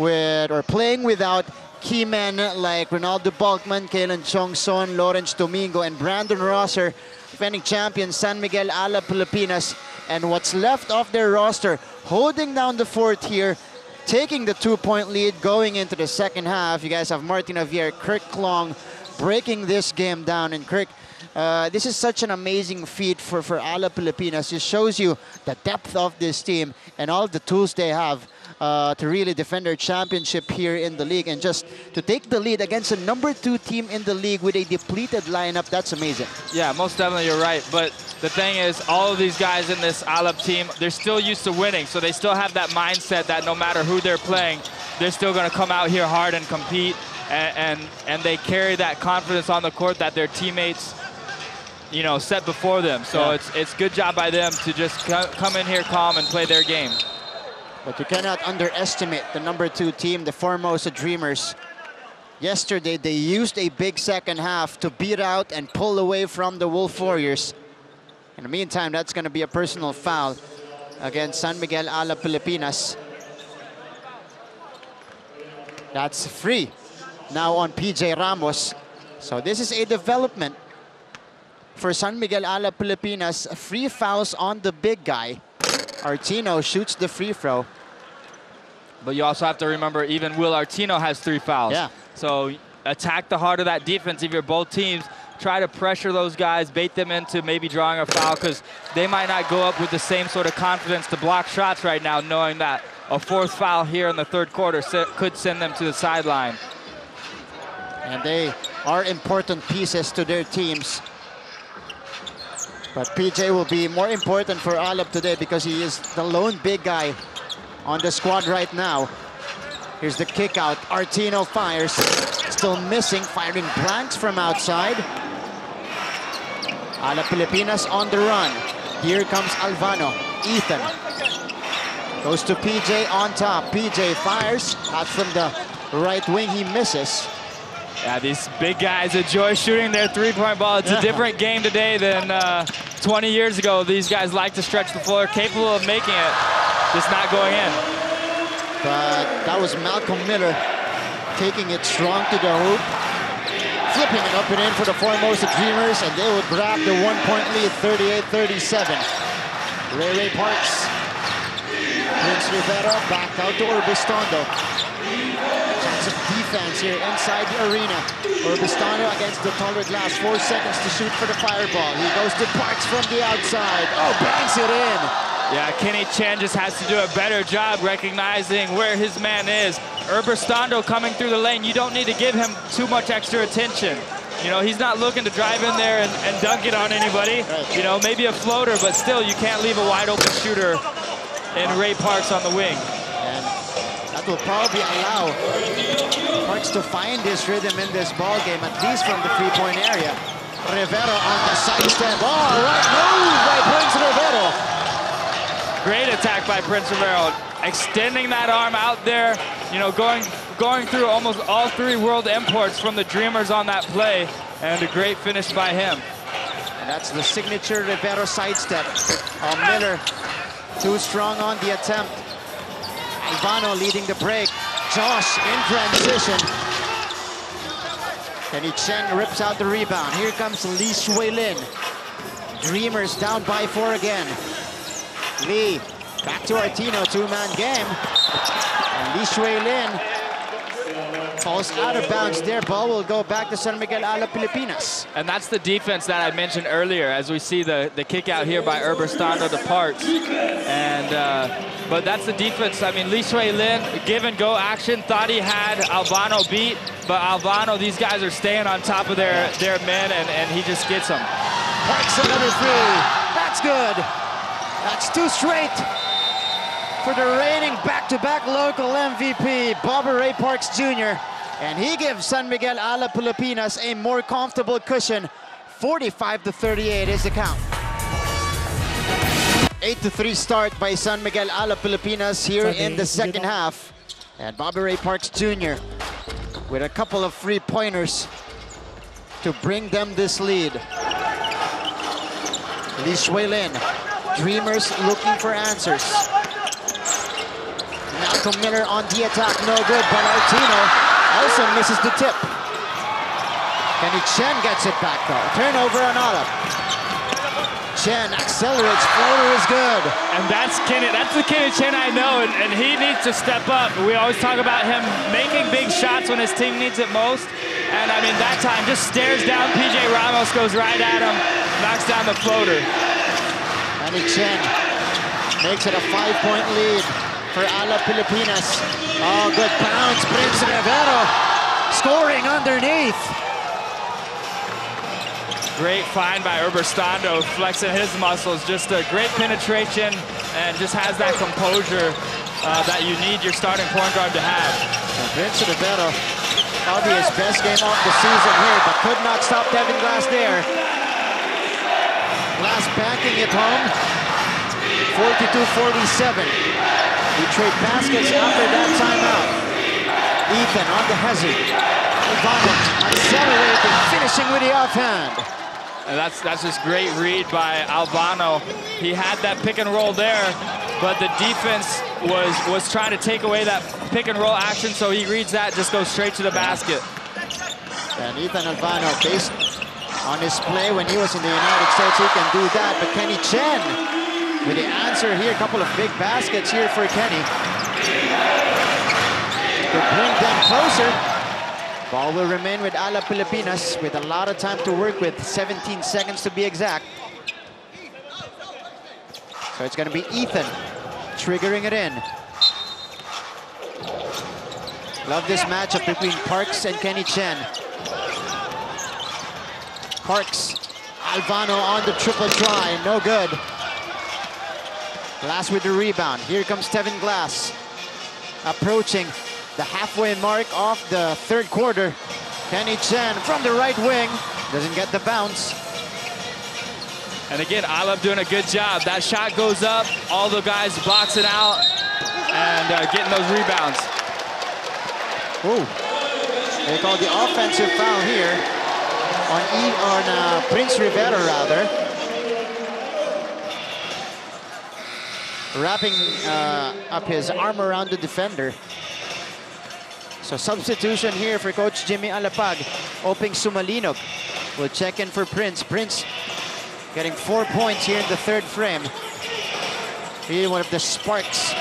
with, or playing without key men like Ronaldo Balkman, Kalen Chongson, Lawrence Domingo, and Brandon Rosser, defending champion San Miguel Alab Pilipinas. And what's left of their roster, holding down the fort here, taking the 2-point lead going into the second half. You guys have Martin Javier, Kirk Klong breaking this game down. And Kirk, this is such an amazing feat for Alab Pilipinas. It shows you the depth of this team and all the tools they have to really defend their championship here in the league. And just to take the lead against a #2 team in the league with a depleted lineup, that's amazing. Yeah, most definitely you're right. But the thing is, all of these guys in this Alab team, they're still used to winning. So they still have that mindset that no matter who they're playing, they're still going to come out here hard and compete. And they carry that confidence on the court that their teammates, you know, set before them. So it's good job by them to just come in here calm and play their game. But you cannot underestimate the #2 team, the Formosa Dreamers. Yesterday, they used a big second half to beat out and pull away from the Wolf Warriors. In the meantime, that's going to be a personal foul against San Miguel Alab Pilipinas. That's free now on PJ Ramos. So this is a development for San Miguel Alab Pilipinas. Free fouls on the big guy. Artino shoots the free throw. But you also have to remember, even Will Artino has 3 fouls. Yeah. So attack the heart of that defense if you're both teams. Try to pressure those guys, bait them into maybe drawing a foul, because they might not go up with the same sort of confidence to block shots right now, knowing that a 4th foul here in the 3rd quarter could send them to the sideline. And they are important pieces to their teams. But PJ will be more important for Alab today because he is the lone big guy on the squad right now. Here's the kick out. Artino fires. Still missing, firing blanks from outside. Alab Pilipinas on the run. Here comes Alvano. Ethan goes to PJ on top. PJ fires out from the right wing. He misses. Yeah, these big guys enjoy shooting their 3-point ball. It's a different game today than 20 years ago. These guys like to stretch the floor, capable of making it, just not going in. But that was Malcolm Miller taking it strong to the hoop, flipping it up and in for the Formosa Dreamers, and they will grab the 1-point lead, 38-37. Ray Parks, Prince Rivera back out to Orbistondo. Chance of defense here inside the arena. Orbistondo against the taller glass. 4 seconds to shoot for the fireball. He goes to Parks from the outside. Oh, bangs it in. Yeah, Kenny Chen just has to do a better job recognizing where his man is. Orbistondo coming through the lane. You don't need to give him too much extra attention. You know, he's not looking to drive in there and dunk it on anybody. You know, maybe a floater, but still, you can't leave a wide open shooter in Ray Parks on the wing. And that will probably allow Parks to find his rhythm in this ball game, at least from the 3-point area. Rivero on the sidestep. Oh, right move by Prince Rivero. Great attack by Prince Rivero, extending that arm out there, you know, going through almost all 3 world imports from the Dreamers on that play, and a great finish by him. And that's the signature Rivero sidestep. Miller too strong on the attempt. Albano leading the break. Josh in transition. Kenny Chen rips out the rebound. Here comes Lee Shui Lin. Dreamers down by 4 again. Lee back to Artino, 2-man game. And Lee Shui Lin falls out of bounds there. Ball will go back to San Miguel Alab Pilipinas. And that's the defense that I mentioned earlier, as we see the kick out here by Orbistondo to Parks. And but that's the defense. I mean, Lee Shui Lin, give and go action, thought he had Albano beat, but Albano, these guys are staying on top of their men, and he just gets them. Parks another 3. That's good. That's 2 straight for the reigning back-to-back local MVP, Bobby Ray Parks Jr. And he gives San Miguel Alab Pilipinas a more comfortable cushion. 45-38 is the count. 8-3 start by San Miguel Alab Pilipinas here in the second half. And Bobby Ray Parks Jr. with a couple of 3-pointers to bring them this lead. Lee Shui Lin, Dreamers looking for answers. Malcolm Miller on the attack, no good, but Artino also misses the tip. Kenny Chen gets it back though. Turnover on Alab. Chen accelerates, floater is good. And that's the Kenny Chen I know, and he needs to step up. We always talk about him making big shots when his team needs it most. And I mean, that time just stares down PJ Ramos, goes right at him, knocks down the floater. Kenny Chen makes it a 5-point lead for Alab Pilipinas. Oh, good bounce, Prince Rivero scoring underneath. Great find by Uberstando, flexing his muscles. Just a great penetration and just has that composure that you need your starting point guard to have. And Prince Rivero, probably his best game of the season here, but could not stop Tevin Glass there. Glass banking it home, 42-47. We trade baskets after that timeout. Ethan on the hezzy. Albano accelerating, finishing with the offhand. And that's just great read by Albano. He had that pick and roll there, but the defense was trying to take away that pick and roll action, so he reads that, just goes straight to the basket. And Ethan Albano, based on his play when he was in the United States, he can do that. But Kenny Chen with the answer here, a couple of big baskets here for Kenny to bring them closer. Ball will remain with Alab Pilipinas with a lot of time to work with, 17 seconds to be exact. So it's going to be Ethan triggering it in. Love this matchup between Parks and Kenny Chen. Parks, Albano on the triple try, no good. Glass with the rebound. Here comes Tevin Glass, approaching the halfway mark of the third quarter. Kenny Chen from the right wing, doesn't get the bounce. And again, Alab doing a good job. That shot goes up, all the guys boxing out and getting those rebounds. Ooh, they call the offensive foul here on Prince Rivero rather. Wrapping up his arm around the defender. So substitution here for Coach Jimmy Alapag. Oping Sumalinog will check in for Prince. Prince getting 4 points here in the third frame. Really one of the sparks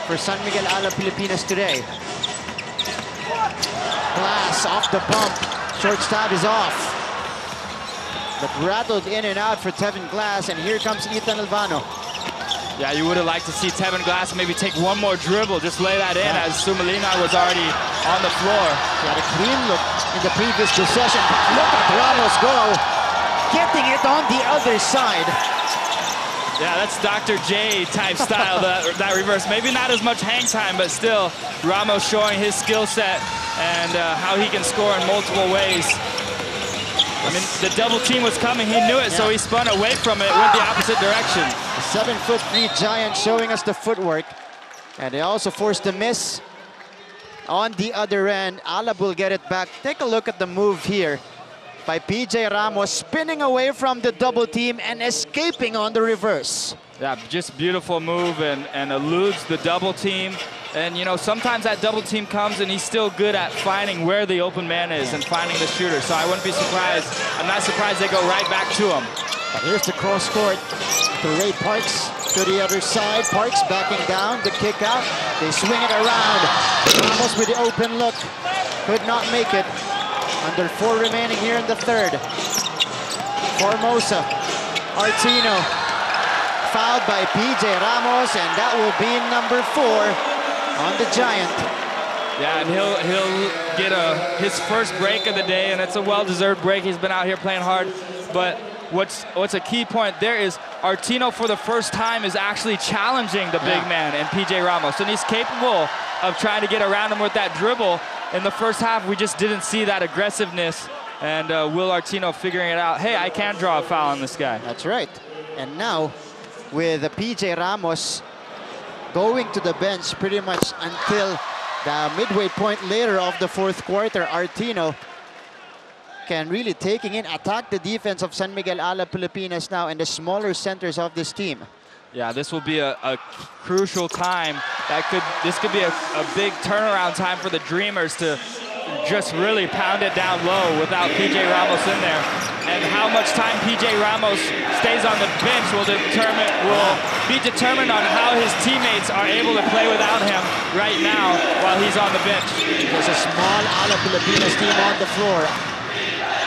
for San Miguel Alab Pilipinas today. Glass off the bump. Short stab is off. But rattled in and out for Tevin Glass, and here comes Ethan Albano. Yeah, you would have liked to see Tevin Glass maybe take one more dribble, just lay that in, as Sumalina was already on the floor. He had a clean look in the previous possession. Look at Ramos go, getting it on the other side. Yeah, that's Dr. J type style, that reverse. Maybe not as much hang time, but still Ramos showing his skill set and how he can score in multiple ways. I mean, the double team was coming, he knew it, so he spun away from it, went the opposite direction. A 7'3" giant showing us the footwork. And they also forced a miss on the other end. Alab will get it back. Take a look at the move here by PJ Ramos, spinning away from the double team and escaping on the reverse. Yeah, just beautiful move and eludes the double team. And, you know, sometimes that double team comes and he's still good at finding where the open man is and finding the shooter. So I wouldn't be surprised. I'm not surprised they go right back to him. But here's the cross court to Ray Parks to the other side. Parks backing down, the kick out. They swing it around. Ramos with the open look. Could not make it. Under 4 remaining here in the third. Formosa, Artino. Fouled by PJ Ramos, and that will be number 4 on the Giant. Yeah, and he'll get his first break of the day, and it's a well-deserved break. He's been out here playing hard. But what's a key point there is Artino, for the first time, is actually challenging the big man in PJ Ramos, and he's capable of trying to get around him with that dribble. In the first half, we just didn't see that aggressiveness, and Will Artino figuring it out. Hey, I can draw a foul on this guy. That's right. And now, with PJ Ramos going to the bench pretty much until the midway point later of the fourth quarter, Artino can really attack the defense of San Miguel Alab Pilipinas now and the smaller centers of this team. Yeah, this will be a crucial time. This could be a big turnaround time for the Dreamers to just really pound it down low without PJ Ramos in there. And how much time PJ Ramos stays on the bench will be determined on how his teammates are able to play without him right now while he's on the bench. There's a small Alab Pilipinas team on the floor,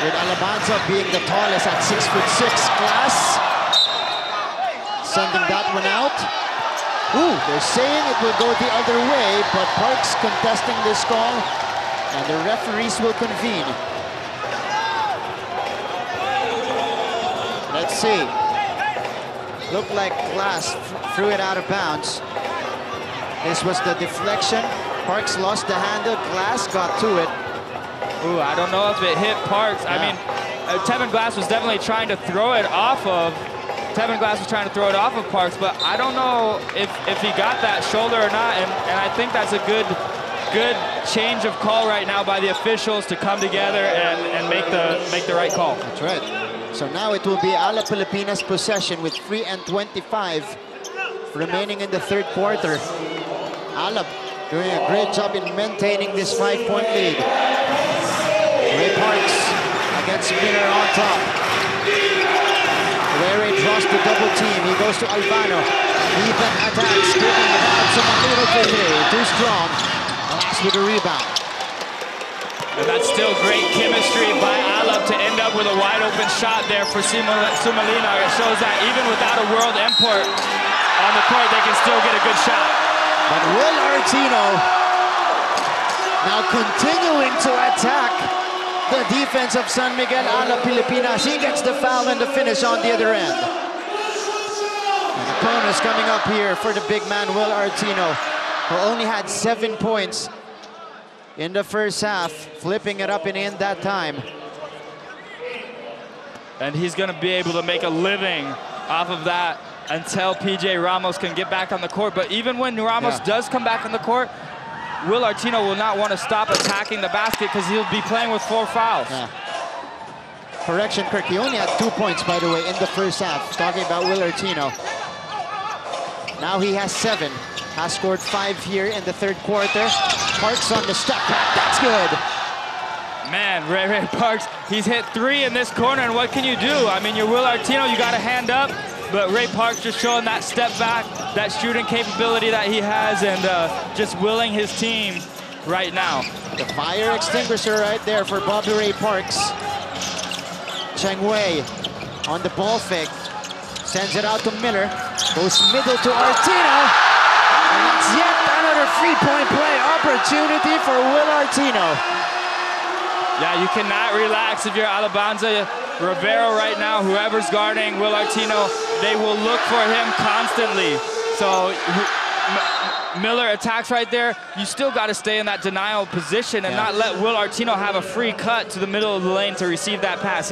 with Alabanza being the tallest at 6'6". Glass sending that one out. Ooh, they're saying it will go the other way, but Parks contesting this call, and the referees will convene. Let's see. Looked like Glass threw it out of bounds. This was the deflection. Parks lost the handle. Glass got to it. Ooh, I don't know if it hit Parks. Yeah. I mean, Tevin Glass was definitely trying to throw it off of Parks, but I don't know if he got that shoulder or not, and I think that's a good change of call right now by the officials to come together and make the right call. That's right. So now it will be Alab Pilipinas possession with 3:25 remaining in the third quarter. Alab doing a great job in maintaining this 5-point lead. Ray Parks against Miller on top. Ray draws the double team. He goes to Albano. Even attacks, giving it out to Manilo for three. Too strong. Glass with a rebound. And that's still great chemistry by Alab to end up with a wide open shot there for Sumalina. It shows that even without a world import on the court, they can still get a good shot. But Will Artino now continuing to attack the defense of San Miguel Alab Pilipinas. He gets the foul and the finish on the other end. And the bonus coming up here for the big man, Will Artino, who only had 7 points in the first half, flipping it up and in that time. And he's going to be able to make a living off of that until PJ Ramos can get back on the court. But even when Ramos does come back on the court, Will Artino will not want to stop attacking the basket because he'll be playing with 4 fouls. Yeah. Correction, Kirk, he only had 2 points, by the way, in the first half. Talking about Will Artino. Now he has 7. Has scored 5 here in the third quarter. Parks on the step back, that's good. Man, Ray Parks, he's hit 3 in this corner, and what can you do? I mean, you're Will Artino, you got a hand up, but Ray Parks just showing that step back, that shooting capability that he has, and just willing his team right now. The fire extinguisher right there for Bobby Ray Parks. Cheng Wei on the ball fake. Sends it out to Miller. Goes middle to Artino. And that's yet another 3-point play opportunity for Will Artino. Yeah, you cannot relax if you're Alabanza. Rivero right now, whoever's guarding Will Artino, they will look for him constantly. So Miller attacks right there. You still got to stay in that denial position and not let Will Artino have a free cut to the middle of the lane to receive that pass.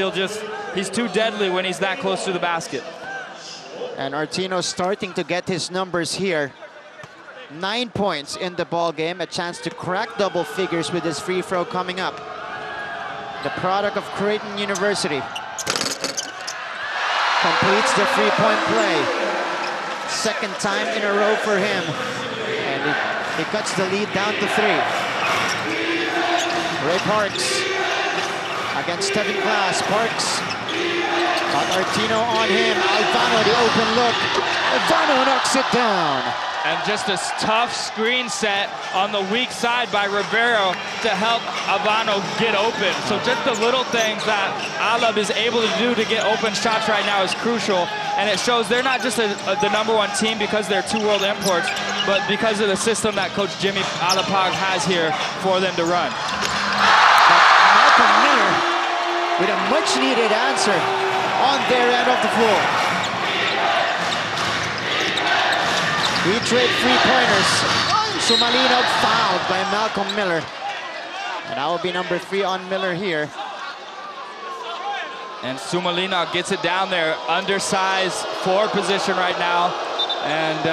He's too deadly when he's that close to the basket. And Artino starting to get his numbers here. 9 points in the ball game, a chance to crack double figures with his free throw coming up. The product of Creighton University. Completes the 3-point play. Second time in a row for him. And he cuts the lead down to 3. Ray Parks against Tevin Glass. Parks got Artino on him. Albano, the open look. Albano knocks it down. And just a tough screen set on the weak side by Rivero to help Albano get open. So just the little things that Alab is able to do to get open shots right now is crucial. And it shows they're not just the #1 team because they're 2 world imports, but because of the system that Coach Jimmy Alapag has here for them to run. But Malcolm Miller with a much-needed answer on their end of the floor. We trade 3-pointers. Sumalina fouled by Malcolm Miller. And that will be number 3 on Miller here. And Sumalina gets it down there, undersized 4 position right now. And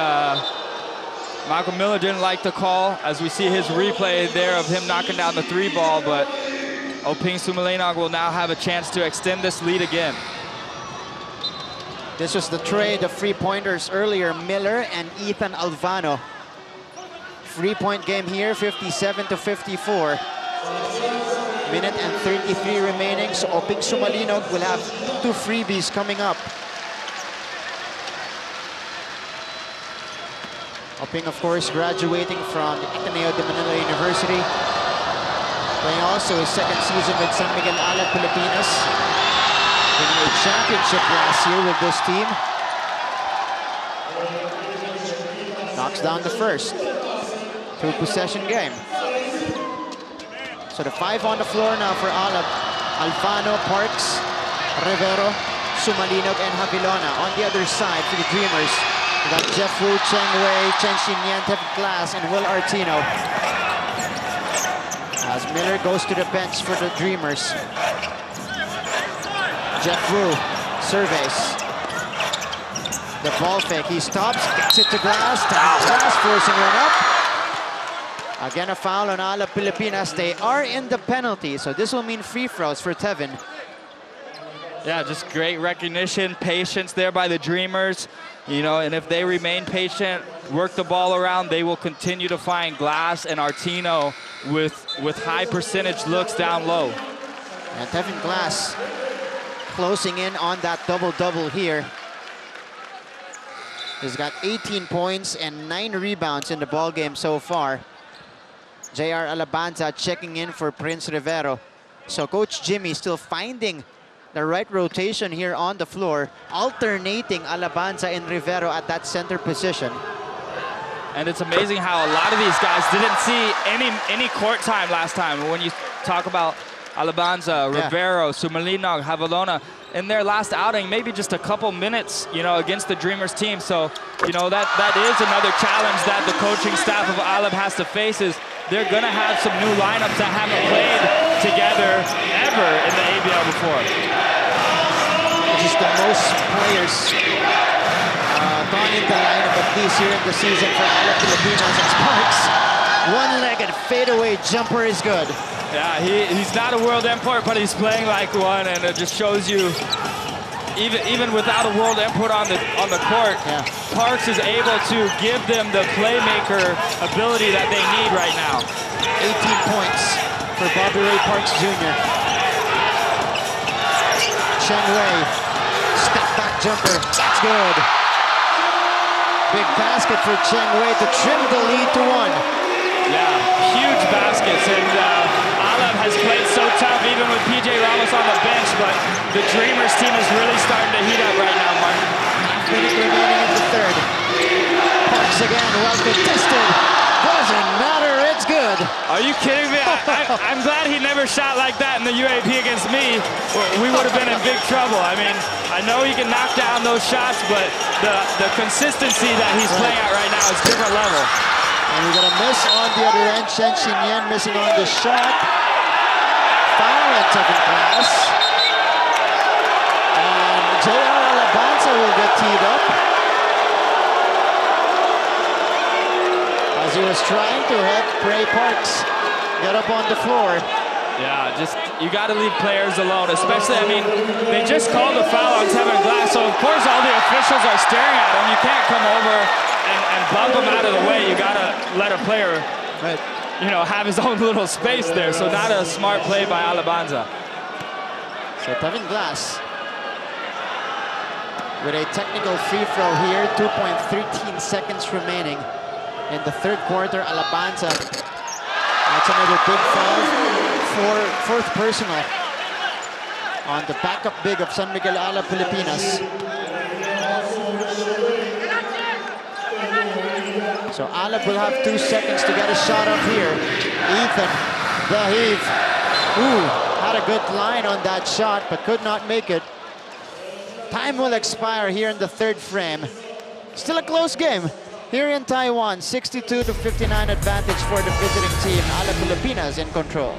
Malcolm Miller didn't like the call, as we see his replay there of him knocking down the 3 ball, but Oping Sumalina will now have a chance to extend this lead again. This was the trade of three-pointers earlier, Miller and Ethan Alvano. Three-point game here, 57-54. Minute and 33 remaining, so Oping Sumalinog will have 2 freebies coming up. Oping, of course, graduating from the Ateneo de Manila University. Playing also his second season with San Miguel Alab Pilipinas. Winning a championship last year with this team. Knocks down the first. 2-possession game. So the 5 on the floor now for Alab. Alfano, Parks, Rivero, Sumalinog, and Havilona. On the other side for the Dreamers, we got Jeff Wu, Cheng Wei, Chen Xinyan, Tevin Glass, and Will Artino. As Miller goes to the bench for the Dreamers. Jeff Wu surveys. The ball fake, he stops, gets it to Glass. Glass forcing run up. Again, a foul on Alab Pilipinas. They are in the penalty, so this will mean free throws for Tevin. Yeah, just great recognition, patience there by the Dreamers. You know, and if they remain patient, work the ball around, they will continue to find Glass and Artino with high percentage looks down low. And Tevin Glass closing in on that double-double here. He's got 18 points and 9 rebounds in the ball game so far. J.R. Alabanza checking in for Prince Rivero. So Coach Jimmy still finding the right rotation here on the floor, alternating Alabanza and Rivero at that center position. And it's amazing how a lot of these guys didn't see any court time last time. When you talk about Alabanza, Rivero, Sumalinog, Havilona, in their last outing, maybe just a couple minutes, you know, against the Dreamers team. So, you know, that is another challenge that the coaching staff of Alab has to face, is they're gonna have some new lineups that haven't played together ever in the ABL before. Which is the most players gone into the lineup at least here in the season for Alab Pilipinas. And Sparks, one-legged fadeaway jumper is good. Yeah, he's not a world import, but he's playing like one, and it just shows you, even without a world import on the court, Parks is able to give them the playmaker ability that they need right now. 18 points for Bobby Ray Parks Jr. Cheng Wei, step back jumper, that's good. Big basket for Cheng Wei to trim the lead to 1. Yeah, huge baskets, and Alab has played so tough even with PJ Ramos on the bench, but the Dreamers team is really starting to heat up right now, Mark. Minute remaining in the third. Parks again, well contested. Doesn't matter, it's good. Are you kidding me? I'm glad he never shot like that in the UAP against me. We would have been in big trouble. I mean, I know he can knock down those shots, but the consistency that he's playing at right now is different level. And we got a miss on the other end. Chen Xinyan missing on the shot. Foul on Tevin Glass. And J.R. Alabanza will get teed up. As he was trying to help Ray Parks get up on the floor. Yeah, just, you got to leave players alone, especially, I mean, they just called a foul on Tevin Glass, so of course all the officials are staring at him. You can't come over and bump him out of the way. You got to let a player, you know, have his own little space there. So not a smart play by Alabanza. So Tevin Glass with a technical free throw here. 2.13 seconds remaining in the third quarter. Alabanza, that's another big foul. Fourth personal on the backup big of San Miguel Alab Pilipinas. So Alab will have 2 seconds to get a shot up here. Ethan, the heave. Had a good line on that shot, but could not make it. Time will expire here in the third frame. Still a close game here in Taiwan. 62-59 advantage for the visiting team. Alab Pilipinas in control.